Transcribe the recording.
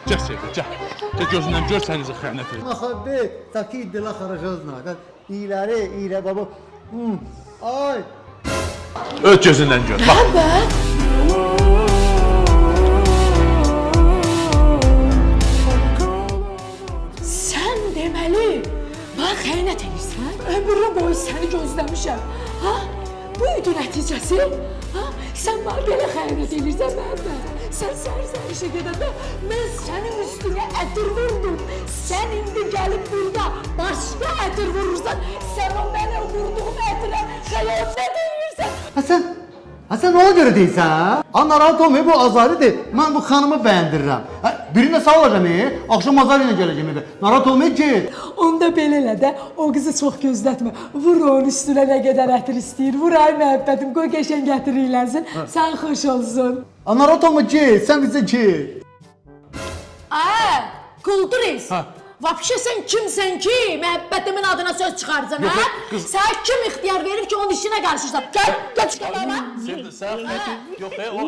Gəl Seyfə, gəl. Gəl gözündən gör sən necə xəyanət edir. Ахабе, такие дела хорошо знают. İyiləri, iyilə baba. Ay. Öz gözündən gör. Bax. Sən deməli, bana xəyanət edirsən? Ömrüm boyu səni gözləmişəm. Ha? Bu idi nəticəsi? Ha? Sən bana belə xəyanət edirsən mənimlə. Sən sər-sərişə gedəndə mən sənin üstünə ətir vurdum. Sən indi gəlib burada başqa ətir vurursan. Sən o mənə vurduğum ətirə xəyanət edirsən. Hasan ona göre değilsen ha? Narahat olmayı bu azaridir. Ben bu hanımı beğendirirəm. Birine sağ olacağım akşam azar yine geleceğim evde. Narahat olmayı ki. Onda belə elə də, o qızı çox gözlətmə. Vur onun üstünə nə qədər ətir istəyir. Vur ay məhəbbətim, qoy qəşəng gətirirləsin. Sən xoş olsun. Narahat olma ki, sen bize ki. Kulturist. Vapşe sen kimsən ki, məhəbbətimin adına söz çıxarsan, ha? Sənə kim ixtiyar verir ki, onun işinə qarışırsan? Gəl, çıx qadama. Sən xəyanət yox, o